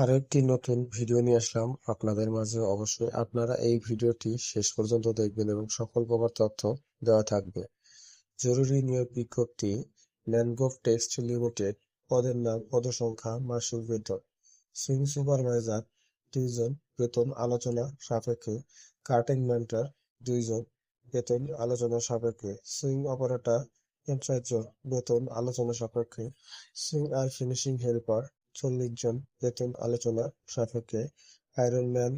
আরো একটি নতুন ভিডিও নিয়ে আসলাম আপনাদের মাঝে। অবশ্যই আপনারা এই ভিডিওটি শেষ পর্যন্ত দেখবেন এবং সকল প্রকার তথ্য দেওয়া থাকবে। জরুরি নিয়োগ বিজ্ঞপ্তি, ম্যানগ্রোভ টেক্সট লিমিটেড। পদের নাম, পদসংখ্যা, মাসিক বেতন। সুইং সুপারভাইজার 2 জন, বেতন আলোচনা সাপেক্ষে। কাটিং মেন্টর 2 জন, বেতন আলোচনা সাপেক্ষে। সুইং অপারেটর 50 জন, বেতন আলোচনা সাপেক্ষে। সুইং আর ফিনিশিং হেল্পার 40 জন, বেতন আলোচনা সাপেক্ষে। আয়রন ম্যান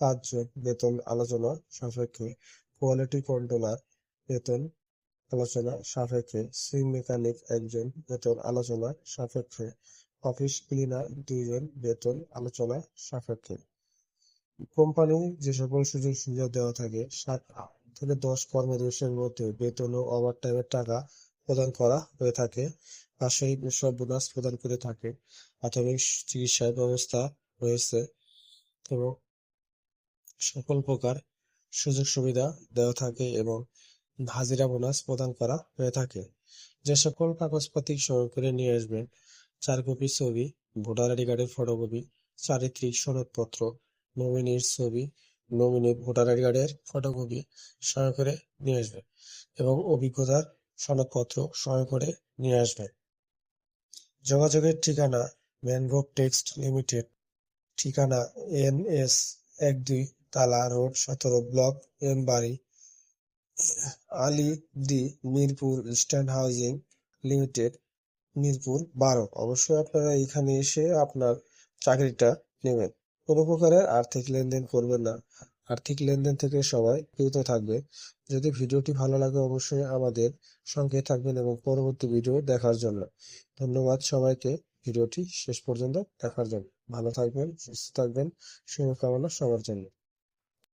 5 জন, বেতন আলোচনা সাপেক্ষে। কোয়ালিটি কন্ট্রোলার, বেতন আলোচনা সাপেক্ষে। সুইং মেকানিক 1 জন, বেতন আলোচনা সাপেক্ষে। অফিস ক্লিনার 2 জন, বেতন আলোচনা সাপেক্ষে। কোম্পানি যে সকল সুযোগ সুবিধা দেওয়া থাকে 7 থেকে 10 কর্মদিবসের মধ্যে বেতন ও ওভারটাইমের টাকা প্রদান করা হয়ে থাকে। পাশাপাশি সব বোনাস প্রদান করে থাকে। প্রাথমিক চিকিৎসা ব্যবস্থা রয়েছে এবং সকল প্রকার সুযোগ সুবিধা দেওয়া থাকে এবং হাজিরা বোনাস প্রদান করা হয়ে থাকে। যে সকল কাগজপাতি সঙ্গে করে নিয়ে আসবেন: 4 কপি ছবি, ভোটার আইডি কার্ডের ফটোকপি, চারিত্রিক সনদপত্র, নমিনির ছবি, নমিনি ভোটার আইডি কার্ডের ফটোকপি সঙ্গে করে নিয়ে আসবেন এবং অভিজ্ঞতার সনদপত্র সঙ্গে করে নিয়ে আসবেন। যোগাযোগের ঠিকানা: ম্যানগ্রোভ টেক্সট লিমিটেড, ঠিকানা NS 12 তালা রোড, 17 ব্লক এম বাড়ি, Ali D, Mirpur eastern housing limited, Mirpur 12। অবশ্যই আপনারা এখানে এসে আপনার চাকরিটা নেবেন। কোনো প্রকারের আর্থিক লেনদেন করবেন না। আর্থিক লেনদেন থেকে সবাই বিরত থাকবে। যদি ভিডিওটি ভালো লাগে অবশ্যই আমাদের সঙ্গে থাকবেন এবং পরবর্তী ভিডিও দেখার জন্য। ধন্যবাদ সবাইকে ভিডিওটি শেষ পর্যন্ত দেখার জন্য। ভালো থাকবেন, সুস্থ থাকবেন, শুভকামনা সবার জন্য।